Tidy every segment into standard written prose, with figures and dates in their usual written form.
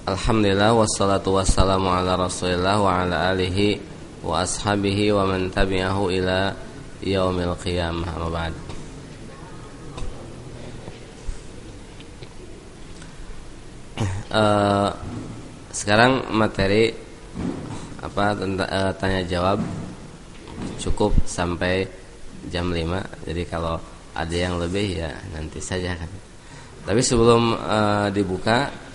Alhamdulillah wassalatu wassalamu ala Rasulillah wa ala alihi wa ashabihi wa man tabi'ahu ila yaumil qiyamah. Amma ba'd. Sekarang materi tanya jawab cukup sampai jam 5. Jadi kalau ada yang lebih ya nanti saja kan. Tapi sebelum dibuka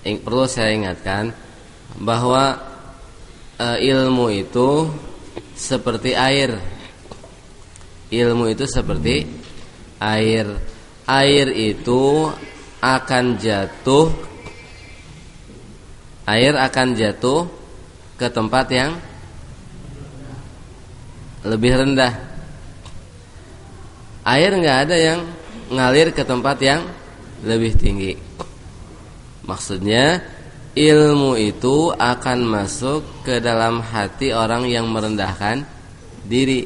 perlu saya ingatkan bahwa ilmu itu seperti air. Ilmu itu seperti air. Air itu akan jatuh. Air akan jatuh ke tempat yang lebih rendah. Air nggak ada yang ngalir ke tempat yang lebih tinggi. Maksudnya ilmu itu akan masuk ke dalam hati orang yang merendahkan diri,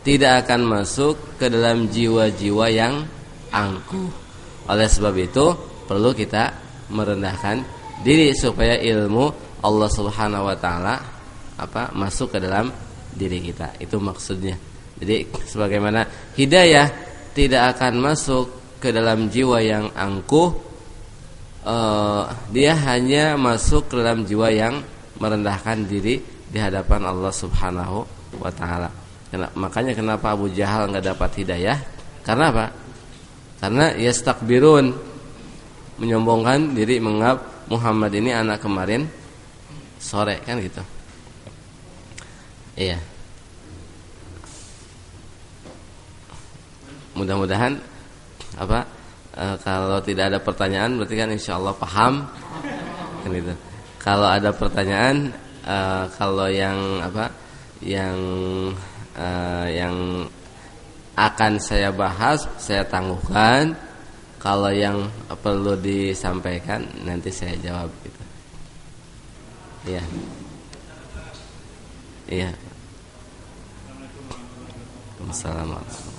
tidak akan masuk ke dalam jiwa-jiwa yang angkuh. Oleh sebab itu perlu kita merendahkan diri supaya ilmu Allah Subhanahu wa taala masuk ke dalam diri kita. Itu maksudnya. Jadi sebagaimana hidayah tidak akan masuk ke dalam jiwa yang angkuh, dia hanya masuk ke dalam jiwa yang merendahkan diri di hadapan Allah Subhanahu wa taala. Makanya kenapa Abu Jahal enggak dapat hidayah? Karena apa? Karena yastakbirun, menyombongkan diri, menganggap Muhammad ini anak kemarin sore, kan gitu. Iya. Mudah-mudahan kalau tidak ada pertanyaan berarti kan insyaallah paham kan itu. Kalau ada pertanyaan, kalau yang yang akan saya bahas saya tangguhkan. Kalau yang perlu disampaikan nanti saya jawab gitu. Iya. Iya. Assalamualaikum.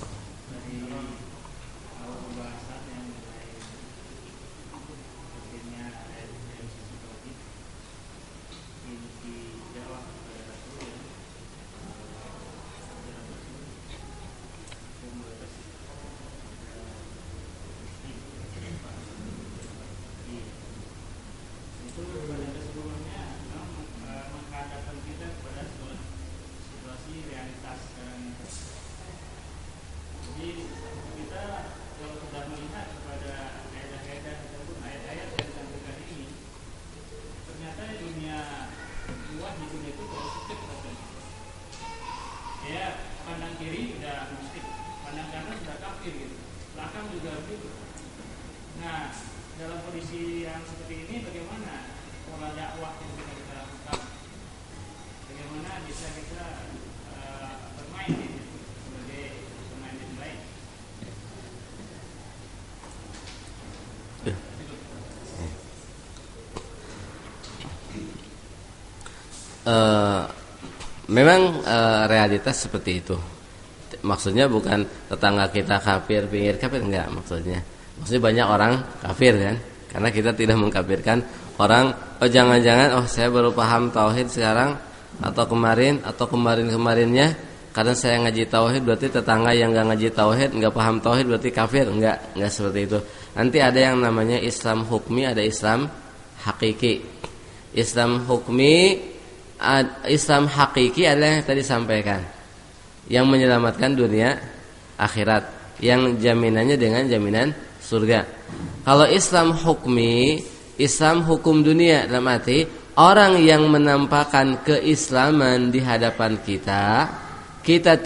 Memang realitas seperti itu. Maksudnya bukan tetangga kita kafir, pinggir kafir, enggak maksudnya. Maksudnya banyak orang kafir kan. Karena kita tidak mengkafirkan orang. Jangan-jangan saya baru paham tauhid sekarang atau kemarin-kemarinnya karena saya ngaji tauhid berarti tetangga yang enggak ngaji tauhid, enggak paham tauhid berarti kafir. Enggak seperti itu. Nanti ada yang namanya Islam hukmi, ada Islam hakiki. Islam hakiki adalah yang tadi sampaikan, yang menyelamatkan dunia akhirat, yang jaminannya dengan jaminan surga. Kalau Islam hukmi, Islam hukum dunia, dalam arti orang yang menampakkan keislaman di hadapan kita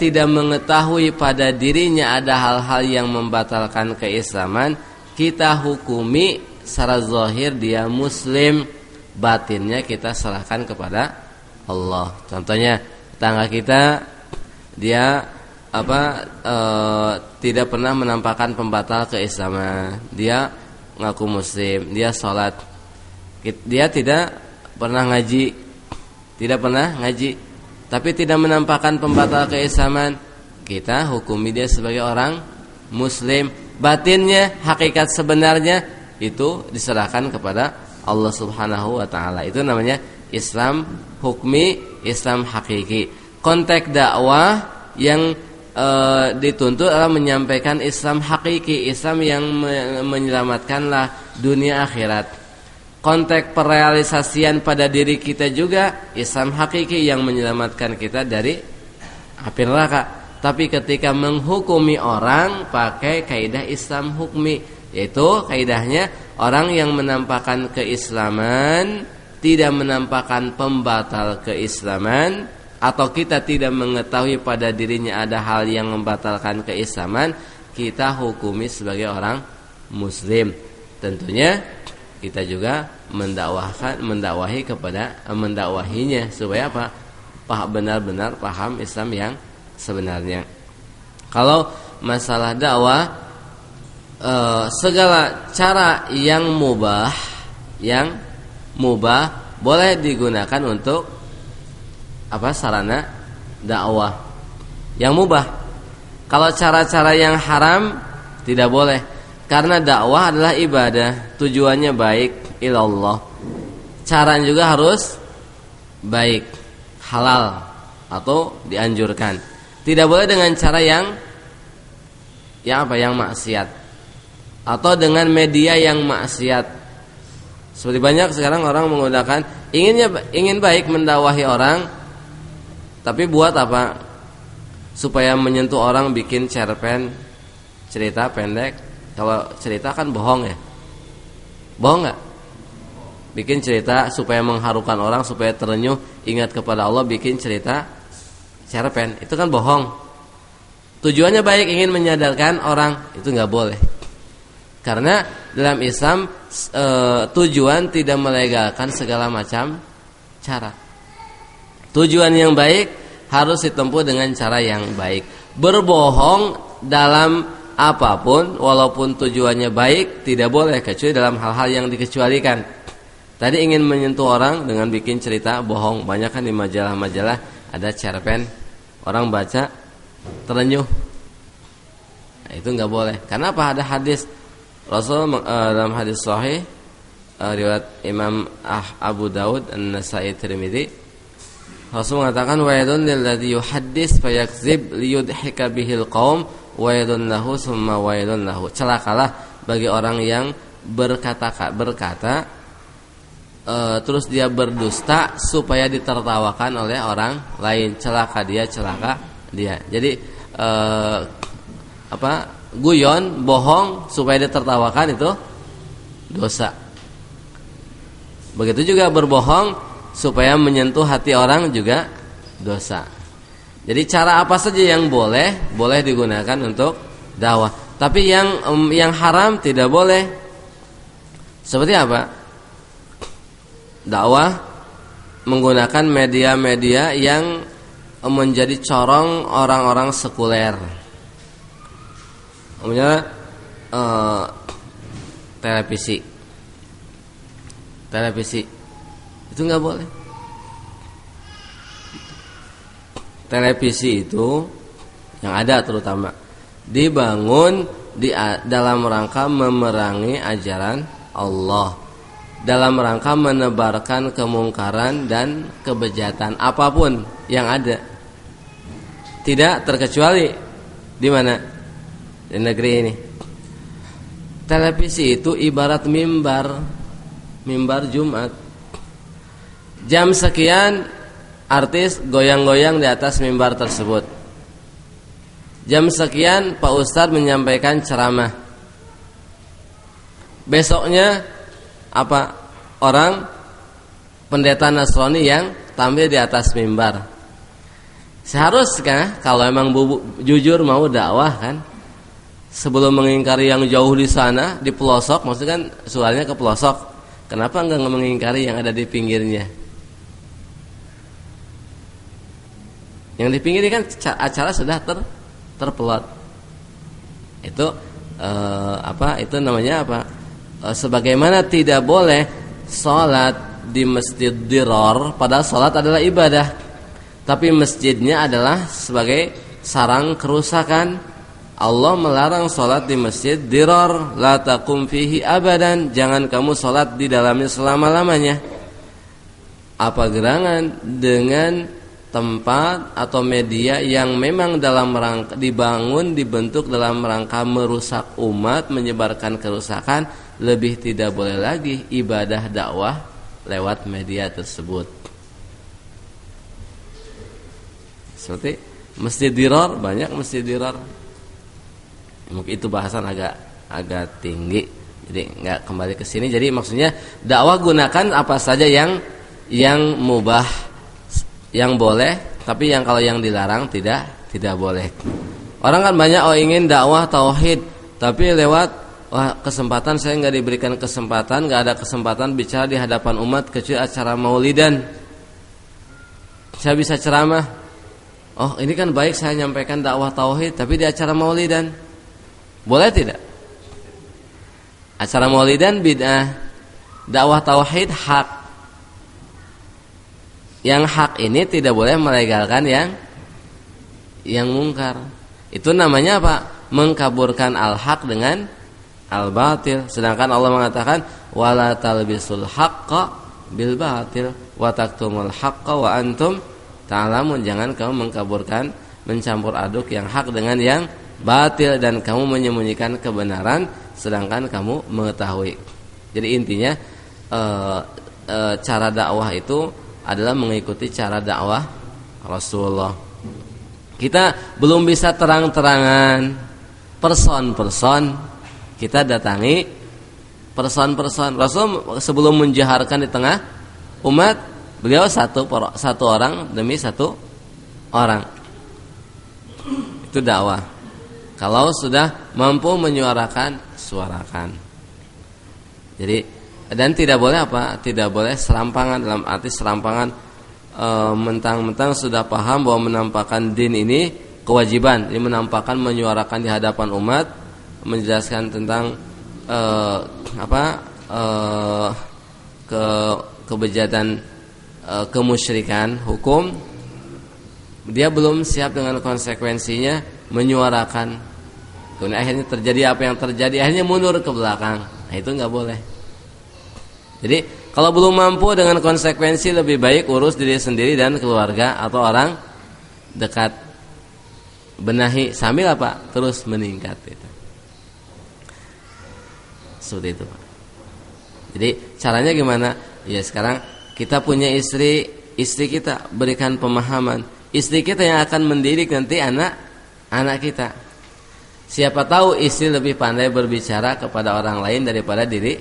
tidak mengetahui pada dirinya ada hal-hal yang membatalkan keislaman, kita hukumi secara zahir dia muslim, batinnya kita serahkan kepada Allah. Contohnya tetangga kita dia tidak pernah menampakkan pembatal keislaman. Dia ngaku muslim, dia sholat, dia tidak pernah ngaji, tapi tidak menampakkan pembatal keislaman. Kita hukumi dia sebagai orang muslim. Batinnya, hakikat sebenarnya itu diserahkan kepada Allah Subhanahu wa taala. Itu namanya Islam hukmi, Islam hakiki. Konteks dakwah yang dituntut adalah menyampaikan Islam hakiki, Islam yang menyelamatkanlah dunia akhirat. Konteks perealisasian pada diri kita juga Islam hakiki yang menyelamatkan kita dari api neraka. Tapi ketika menghukumi orang pakai kaidah Islam hukmi, yaitu kaidahnya orang yang menampakkan keislaman tidak menampakkan pembatal keislaman, atau kita tidak mengetahui pada dirinya ada hal yang membatalkan keislaman, kita hukumi sebagai orang muslim. Tentunya kita juga mendakwahinya supaya apa? Benar-benar paham Islam yang sebenarnya. Kalau masalah dakwah, segala cara yang mubah boleh digunakan untuk sarana dakwah yang mubah. Kalau cara-cara yang haram tidak boleh, karena dakwah adalah ibadah, tujuannya baik ilallah. Caranya juga harus baik, halal atau dianjurkan. Tidak boleh dengan cara yang maksiat atau dengan media yang maksiat. Seperti banyak sekarang orang menggunakan ingin baik mendakwahi orang, tapi buat apa? Supaya menyentuh orang, bikin cerpen, cerita pendek. Kalau cerita kan bohong ya, bohong nggak? Bikin cerita supaya mengharukan orang, supaya terenyuh ingat kepada Allah, bikin cerita cerpen, itu kan bohong. Tujuannya baik, ingin menyadarkan orang, itu nggak boleh. Karena dalam Islam tujuan tidak melegalkan segala macam cara. Tujuan yang baik harus ditempuh dengan cara yang baik. Berbohong dalam apapun walaupun tujuannya baik tidak boleh, kecuali dalam hal-hal yang dikecualikan. Tadi ingin menyentuh orang dengan bikin cerita bohong. Banyak kan di majalah-majalah ada cerpen, orang baca terenyuh. Nah, itu nggak boleh. Karena apa? Ada hadis Rasul dalam hadis sahih riwayat Imam Abu Daud, An-Nasa'i, Tirmidzi, Rasul mengatakan wailun lilladzi yuhaddits fayakdzib liyudhika bihil qaum wailun lahu summa wailun lahu. Celakalah bagi orang yang berkata terus dia berdusta supaya ditertawakan oleh orang lain. Celaka dia. Jadi guyon, bohong supaya ditertawakan itu dosa. Begitu juga berbohong supaya menyentuh hati orang juga dosa. Jadi cara apa saja yang boleh digunakan untuk dakwah. Tapi yang haram tidak boleh. Seperti apa? Dakwah menggunakan media-media yang menjadi corong orang-orang sekuler. Namanya televisi itu nggak boleh. Televisi itu yang ada terutama dibangun dalam rangka memerangi ajaran Allah, dalam rangka menebarkan kemungkaran dan kebejatan apapun yang ada, tidak terkecuali di mana? Di negeri ini. Televisi itu ibarat mimbar Jumat. Jam sekian artis goyang-goyang di atas mimbar tersebut. Jam sekian Pak Ustadz menyampaikan ceramah. Besoknya apa? Orang pendeta Nasrani yang tampil di atas mimbar. Seharusnya kalau emang jujur mau dakwah kan, sebelum mengingkari yang jauh di sana, di pelosok, maksudnya kan soalnya ke pelosok, kenapa enggak mengingkari yang ada di pinggirnya? Yang di pinggir kan acara sudah terpelot. Itu itu namanya apa? Sebagaimana tidak boleh sholat di masjid diror, padahal sholat adalah ibadah, tapi masjidnya adalah sebagai sarang kerusakan. Allah melarang sholat di masjid dirar, la taqum fihi abadan, jangan kamu sholat di dalamnya selama-lamanya. Apa gerangan dengan tempat atau media yang memang dalam rangka dibangun, dibentuk dalam rangka merusak umat, menyebarkan kerusakan, lebih tidak boleh lagi ibadah dakwah lewat media tersebut. Seperti masjid dirar, banyak masjid dirar. Mungkin itu bahasan agak tinggi, jadi nggak kembali ke sini. Jadi maksudnya dakwah gunakan apa saja yang mubah, yang boleh, tapi yang kalau yang dilarang tidak boleh. Orang kan banyak ingin dakwah tauhid, tapi lewat kesempatan saya nggak diberikan kesempatan, nggak ada kesempatan bicara di hadapan umat kecuali acara maulidan. Saya bisa ceramah. Oh ini kan baik saya nyampaikan dakwah tauhid, tapi di acara maulidan. Boleh tidak? Acara maulidan bid'ah, dakwah tauhid hak. Yang hak ini tidak boleh melegalkan yang mungkar. Itu namanya apa? Mengkaburkan al-haq dengan al-batil. Sedangkan Allah mengatakan wala talbisul haqqa bil batil wa taktumul haqqa wa antum ta'lamun. Jangan kamu mengkaburkan, mencampur aduk yang hak dengan yang batil, dan kamu menyembunyikan kebenaran sedangkan kamu mengetahui. Jadi intinya cara dakwah itu adalah mengikuti cara dakwah Rasulullah. Kita belum bisa terang-terangan person-person, kita datangi person-person. Rasul sebelum menjaharkan di tengah umat, beliau satu orang demi satu orang. Itu dakwah. Kalau sudah mampu menyuarakan, suarakan. Jadi dan tidak boleh apa? Tidak boleh serampangan, dalam arti serampangan mentang-mentang sudah paham bahwa menampakkan din ini kewajiban. Ini menampakkan menyuarakan di hadapan umat, menjelaskan tentang kebejatan kemusyrikan, hukum. Dia belum siap dengan konsekuensinya menyuarakan. Kemudian akhirnya terjadi apa yang terjadi, akhirnya mundur ke belakang. Nah, itu nggak boleh. Jadi kalau belum mampu dengan konsekuensi, lebih baik urus diri sendiri dan keluarga atau orang dekat. Benahi sambil apa? Terus meningkat itu. Seperti itu. Jadi caranya gimana? Ya sekarang kita punya istri kita berikan pemahaman. Istri kita yang akan mendidik nanti anak kita. Siapa tahu istri lebih pandai berbicara kepada orang lain daripada diri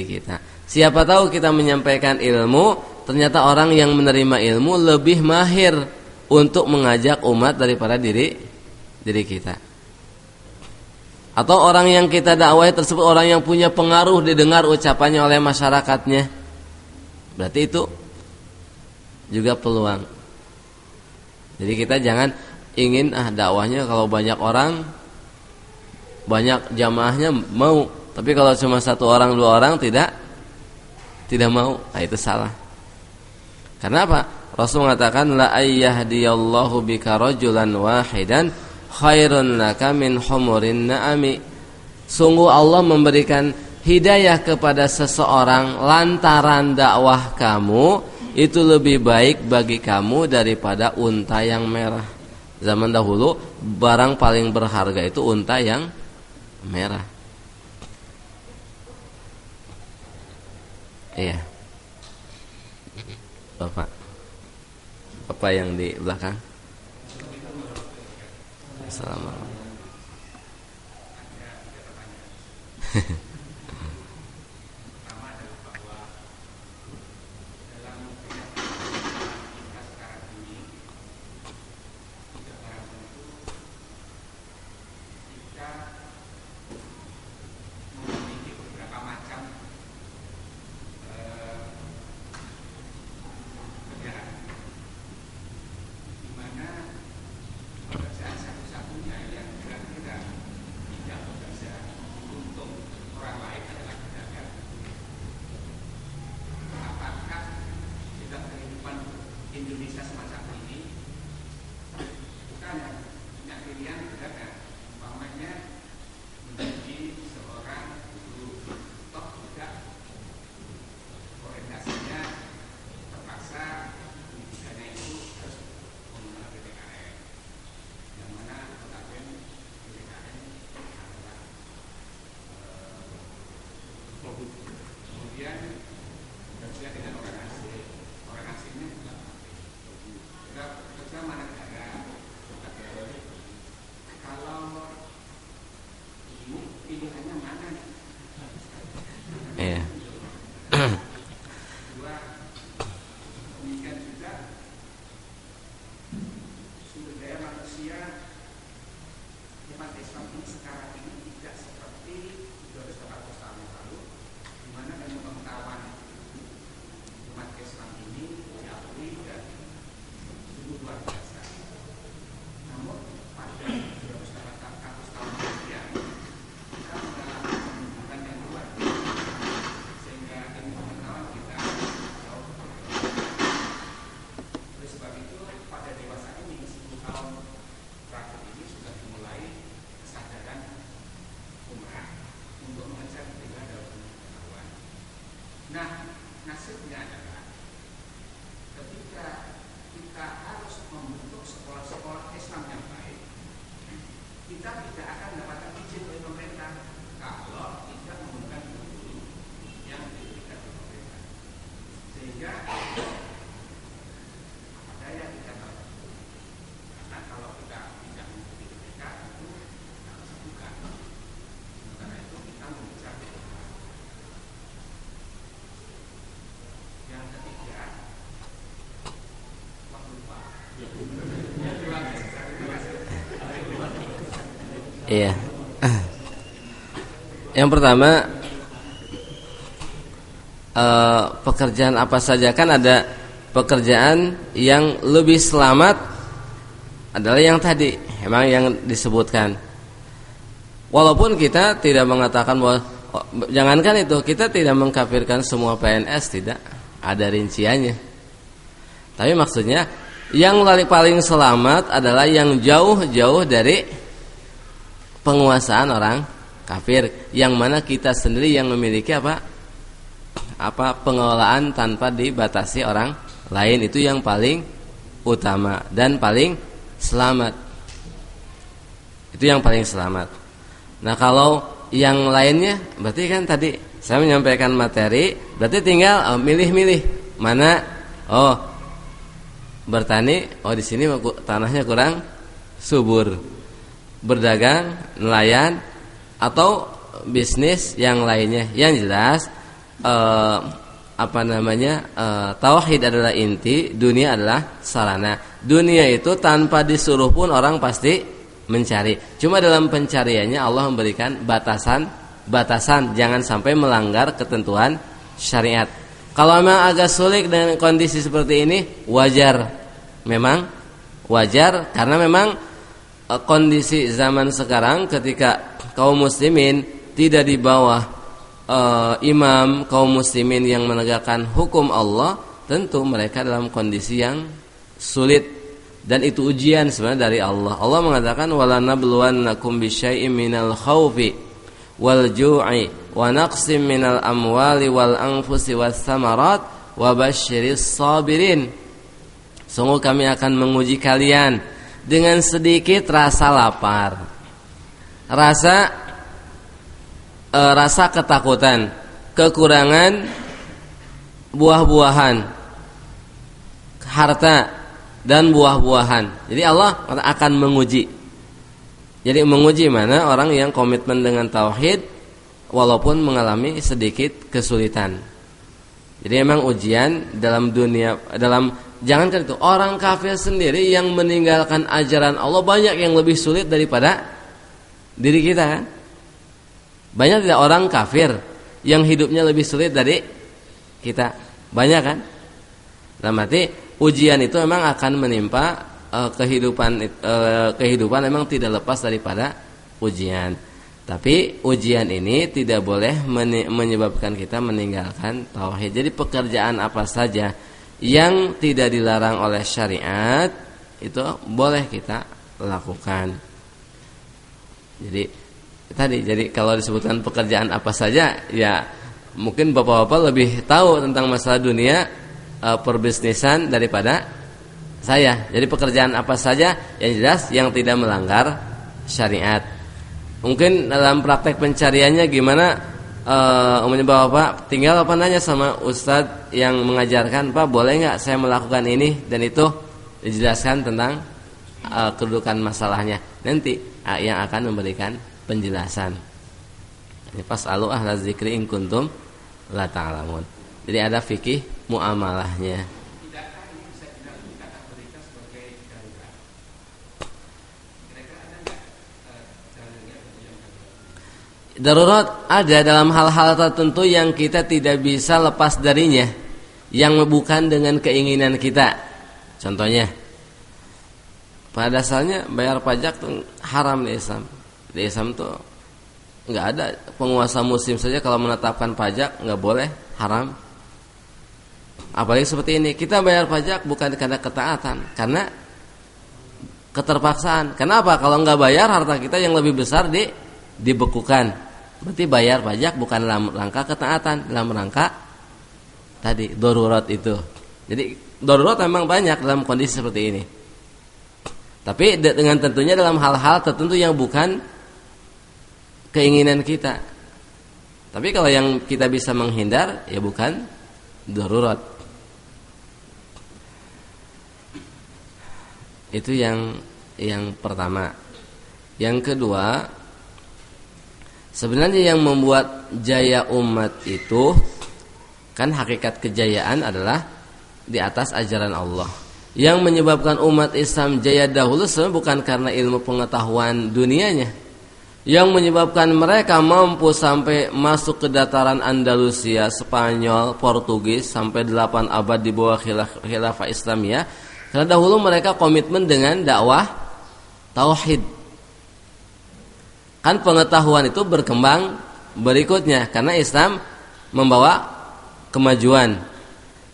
kita. Siapa tahu kita menyampaikan ilmu, ternyata orang yang menerima ilmu lebih mahir untuk mengajak umat daripada diri kita. Atau orang yang kita dakwahi tersebut orang yang punya pengaruh, didengar ucapannya oleh masyarakatnya. Berarti itu juga peluang. Jadi kita jangan ingin dakwahnya kalau banyak orang, banyak jamaahnya mau, tapi kalau cuma satu orang dua orang tidak mau. Nah, itu salah. Karena apa? Rasul mengatakan la ayyahdiyallahu bika rajulan wahidan khairun laka min humurin na'ami. Sungguh Allah memberikan hidayah kepada seseorang lantaran dakwah kamu, itu lebih baik bagi kamu daripada unta yang merah. Zaman dahulu barang paling berharga itu unta yang merah. Iya. Bapak yang di belakang. Assalamualaikum. Iya. Iya. Yang pertama, pekerjaan apa saja, kan ada pekerjaan yang lebih selamat adalah yang tadi, memang yang disebutkan. Walaupun kita tidak mengatakan bahwa jangankan itu, kita tidak mengkafirkan semua PNS, tidak, ada rinciannya. Tapi maksudnya yang paling selamat adalah yang jauh-jauh dari penguasaan orang kafir, yang mana kita sendiri yang memiliki pengelolaan tanpa dibatasi orang lain. Itu yang paling utama dan paling selamat. Itu yang paling selamat. Nah, kalau yang lainnya berarti kan tadi saya menyampaikan materi, berarti tinggal milih-milih mana. Oh, bertani, oh di sini tanahnya kurang subur. Berdagang, nelayan, atau bisnis yang lainnya. Yang jelas tauhid adalah inti, dunia adalah sarana. Dunia itu tanpa disuruh pun orang pasti mencari. Cuma dalam pencariannya Allah memberikan batasan, jangan sampai melanggar ketentuan syariat. Kalau memang agak sulit dengan kondisi seperti ini, wajar. Memang wajar, karena memang kondisi zaman sekarang ketika kaum muslimin tidak di bawah imam kaum muslimin yang menegakkan hukum Allah, tentu mereka dalam kondisi yang sulit, dan itu ujian sebenarnya dari Allah. Allah mengatakan wala nabluwannakum bisyai'im minal khaufi wal ju'i wa naqsim minal amwali wal anfusi was samarat wa basyiris sabirin. Sungguh kami akan menguji kalian dengan sedikit rasa lapar, rasa ketakutan, kekurangan buah-buahan, harta dan buah-buahan. Jadi Allah akan menguji. Jadi menguji mana orang yang komitmen dengan tauhid walaupun mengalami sedikit kesulitan. Jadi memang ujian dalam dunia, jangankan itu, orang kafir sendiri yang meninggalkan ajaran Allah banyak yang lebih sulit daripada diri kita, kan? Banyak tidak orang kafir yang hidupnya lebih sulit dari kita? Banyak, kan? Dalam arti ujian itu memang akan menimpa kehidupan memang tidak lepas daripada ujian. Tapi ujian ini tidak boleh menyebabkan kita meninggalkan tauhid. Jadi pekerjaan apa saja yang tidak dilarang oleh syariat itu boleh kita lakukan. Jadi kalau disebutkan pekerjaan apa saja, ya mungkin bapak-bapak lebih tahu tentang masalah dunia perbisnisan daripada saya. Jadi pekerjaan apa saja yang jelas yang tidak melanggar syariat. Mungkin dalam praktek pencariannya gimana, umumnya bapak tinggal apa nanya sama ustadz yang mengajarkan, Pak boleh nggak saya melakukan ini dan itu, dijelaskan tentang kedudukan masalahnya. Nanti yang akan memberikan penjelasan. Ini fasalu ahla dzikri in kuntum la ta'lamun. Jadi ada fikih muamalahnya. Tidakkah ini bisa dikategorikan sebagai darurat? Kira-kira ada nggak dalilnya yang Darurat ada dalam hal-hal tertentu yang kita tidak bisa lepas darinya, yang bukan dengan keinginan kita. Contohnya, pada dasarnya bayar pajak tuh haram di Islam. Di Islam tuh nggak ada penguasa muslim saja kalau menetapkan pajak nggak boleh, haram. Apalagi seperti ini, kita bayar pajak bukan karena ketaatan, karena keterpaksaan. Kenapa? Kalau nggak bayar harta kita yang lebih besar dibekukan. Berarti bayar pajak bukan dalam rangka ketaatan, dalam rangka tadi darurat itu. Jadi darurat memang banyak dalam kondisi seperti ini. Tapi dengan tentunya dalam hal-hal tertentu yang bukan keinginan kita. Tapi kalau yang kita bisa menghindar, ya bukan darurat. Itu yang pertama. Yang kedua, sebenarnya yang membuat jaya umat itu kan hakikat kejayaan adalah di atas ajaran Allah. Yang menyebabkan umat Islam jaya dahulu sebenarnya bukan karena ilmu pengetahuan dunianya. Yang menyebabkan mereka mampu sampai masuk ke dataran Andalusia, Spanyol, Portugis sampai 8 abad di bawah khilafah Islamiyah, karena dahulu mereka komitmen dengan dakwah tauhid. Kan pengetahuan itu berkembang berikutnya karena Islam membawa kemajuan.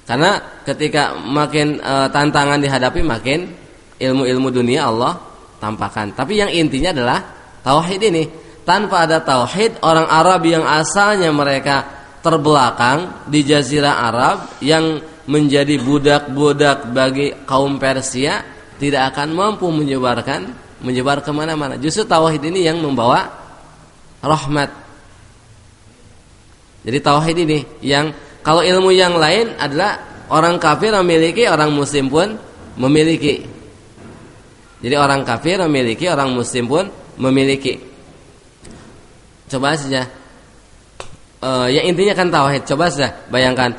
Karena ketika makin tantangan dihadapi, makin ilmu-ilmu dunia Allah tampakkan. Tapi yang intinya adalah tauhid ini. Tanpa ada tauhid, orang Arab yang asalnya mereka terbelakang di jazirah Arab yang menjadi budak-budak bagi kaum Persia tidak akan mampu menyebar kemana-mana. Justru tauhid ini yang membawa rahmat. Jadi tauhid ini yang, kalau ilmu yang lain adalah orang kafir memiliki, orang muslim pun memiliki. Jadi orang kafir memiliki, orang muslim pun memiliki. Coba saja, yang intinya kan tauhid. Coba saja bayangkan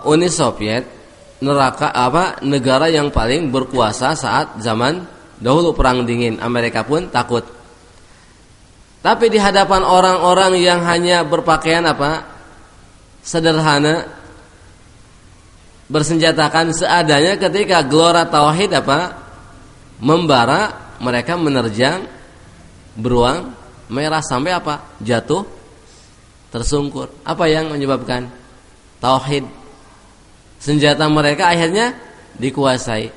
Uni Soviet, negara yang paling berkuasa saat zaman dahulu perang dingin. Amerika pun takut. Tapi di hadapan orang-orang yang hanya berpakaian sederhana, bersenjatakan seadanya, ketika gelora tauhid membara, mereka menerjang beruang merah sampai jatuh tersungkur. Apa yang menyebabkan? Tauhid. Senjata mereka akhirnya dikuasai.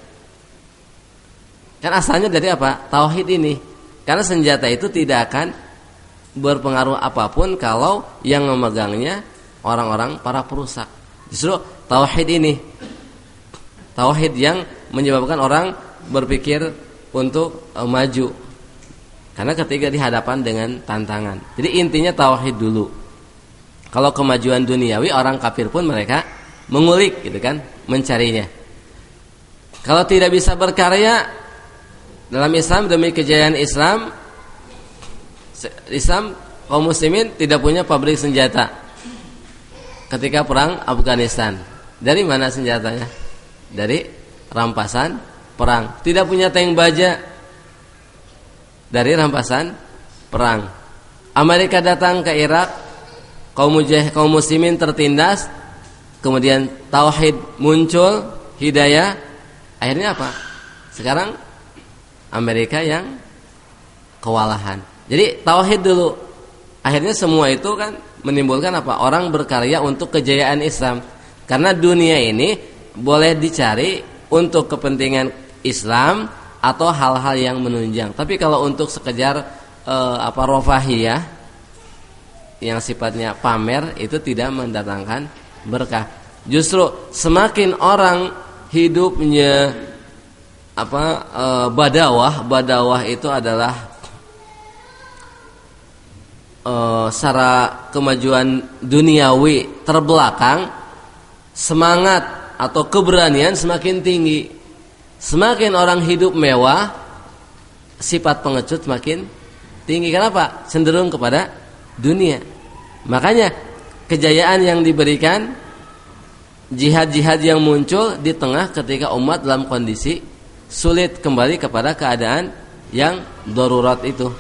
Kan asalnya dari tauhid ini. Karena senjata itu tidak akan berpengaruh apapun kalau yang memegangnya orang-orang para perusak. Justru tauhid ini, tauhid yang menyebabkan orang berpikir untuk maju. Karena ketika dihadapan dengan tantangan. Jadi intinya tauhid dulu. Kalau kemajuan duniawi, orang kafir pun mereka mengulik gitu kan, mencarinya. Kalau tidak bisa berkarya dalam Islam demi kejayaan Islam, kaum muslimin tidak punya pabrik senjata. Ketika perang Afghanistan, dari mana senjatanya? Dari rampasan perang. Tidak punya tank baja, dari rampasan perang. Amerika datang ke Irak, kaum muslimin tertindas, kemudian tauhid muncul, hidayah. Akhirnya sekarang Amerika yang kewalahan. Jadi tauhid dulu. Akhirnya semua itu kan menimbulkan orang berkarya untuk kejayaan Islam. Karena dunia ini boleh dicari untuk kepentingan Islam atau hal-hal yang menunjang. Tapi kalau untuk sekedar rofahiyah yang sifatnya pamer, itu tidak mendatangkan berkah. Justru semakin orang hidupnya badawah itu adalah secara kemajuan duniawi terbelakang, semangat atau keberanian semakin tinggi. Semakin orang hidup mewah, sifat pengecut makin tinggi. Kenapa? Cenderung kepada dunia. Makanya kejayaan yang diberikan, jihad-jihad yang muncul di tengah ketika umat dalam kondisi sulit kembali kepada keadaan yang darurat itu.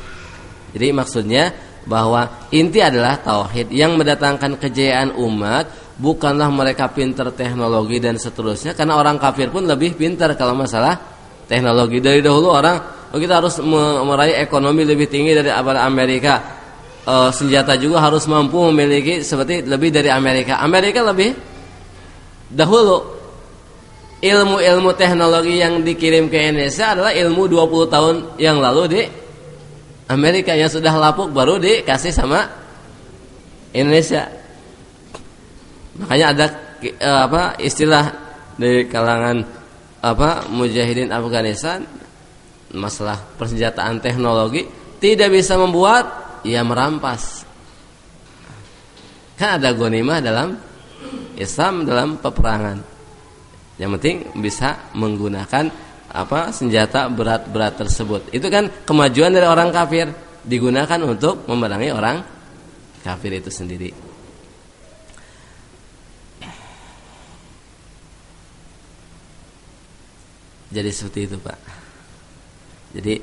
Jadi maksudnya bahwa inti adalah tauhid. Yang mendatangkan kejayaan umat bukanlah mereka pintar teknologi dan seterusnya, karena orang kafir pun lebih pintar kalau masalah teknologi. Dari dahulu orang, kita harus meraih ekonomi lebih tinggi dari Amerika, senjata juga harus mampu memiliki seperti lebih dari Amerika. Amerika lebih dahulu ilmu-ilmu teknologi yang dikirim ke Indonesia adalah ilmu 20 tahun yang lalu di Amerika, yang sudah lapuk baru dikasih sama Indonesia. Makanya ada istilah di kalangan mujahidin Afghanistan, masalah persenjataan teknologi tidak bisa membuat, ya merampas. Kan ada ghanimah dalam Islam, dalam peperangan. Yang penting bisa menggunakan senjata berat-berat tersebut. Itu kan kemajuan dari orang kafir, digunakan untuk memerangi orang kafir itu sendiri. Jadi seperti itu, Pak. Jadi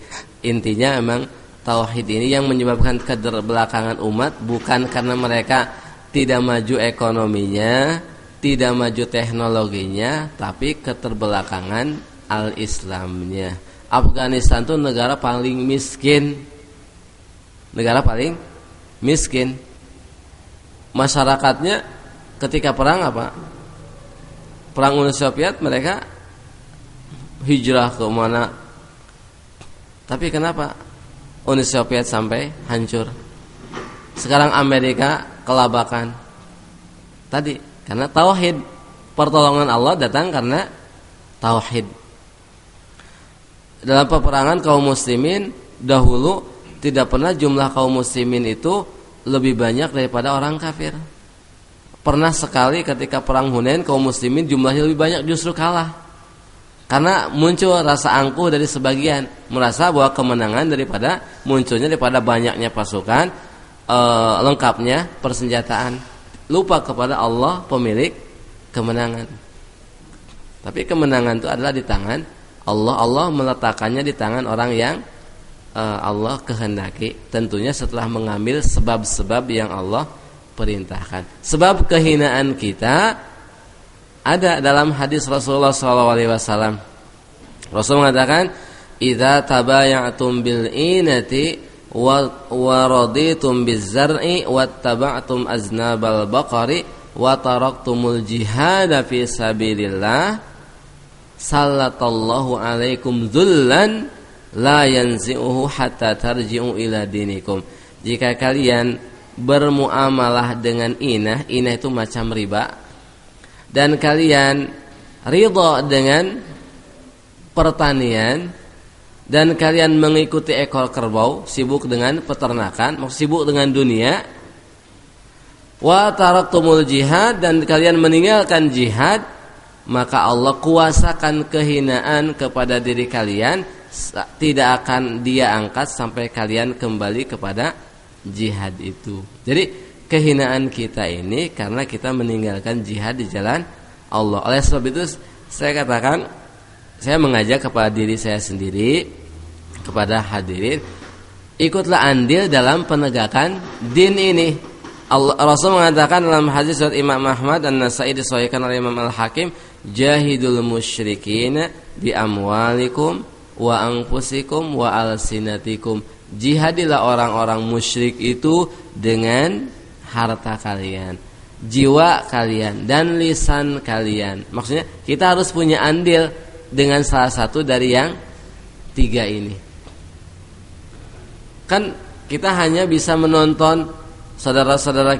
intinya memang tauhid ini yang menyebabkan keterbelakangan umat, bukan karena mereka tidak maju ekonominya, tidak maju teknologinya, tapi keterbelakangan al-Islamnya. Afghanistan itu negara paling miskin. Negara paling miskin. Masyarakatnya ketika perang Perang Uni Soviet mereka hijrah ke mana? Tapi kenapa Uni Soviet sampai hancur? Sekarang Amerika kelabakan. Tadi karena tauhid. Pertolongan Allah datang karena tauhid. Dalam peperangan kaum muslimin dahulu tidak pernah jumlah kaum muslimin itu lebih banyak daripada orang kafir. Pernah sekali ketika perang Hunain kaum muslimin jumlahnya lebih banyak, justru kalah. Karena muncul rasa angkuh dari sebagian, merasa bahwa kemenangan daripada banyaknya pasukan, lengkapnya persenjataan. Lupa kepada Allah pemilik kemenangan. Tapi kemenangan itu adalah di tangan Allah. Allah meletakkannya di tangan orang yang Allah kehendaki, tentunya setelah mengambil sebab-sebab yang Allah perintahkan. Sebab kehinaan kita ada dalam hadis Rasulullah SAW. Rasul mengatakan, "Idza tabaya'tum bil inati wa raditum biz zar'i wattaba'tum aznabal baqari wa taraktumul jihada fi sabilillah sallallahu alaikum dzullan la yanzi'uhu hatta tarji'u ila dinikum." Jika kalian bermuamalah dengan inah itu macam riba, dan kalian ridha dengan pertanian, dan kalian mengikuti ekor kerbau, sibuk dengan peternakan, sibuk dengan dunia, wa taraktumul jihad, dan kalian meninggalkan jihad, maka Allah kuasakan kehinaan kepada diri kalian, tidak akan Dia angkat sampai kalian kembali kepada jihad itu. Jadi kehinaan kita ini karena kita meninggalkan jihad di jalan Allah. Oleh sebab itu saya katakan, saya mengajak kepada diri saya sendiri, kepada hadirin, ikutlah andil dalam penegakan din ini. Rasul mengatakan dalam hadis surat Imam Ahmad dan Nasai disahihkan oleh Imam Al-Hakim, "Jahidul musyrikin bi amwalikum wa anfusikum wa alsinatikum." Jihadilah orang-orang musyrik itu dengan harta kalian, jiwa kalian, dan lisan kalian. Maksudnya kita harus punya andil dengan salah satu dari yang tiga ini. Kan kita hanya bisa menonton saudara-saudara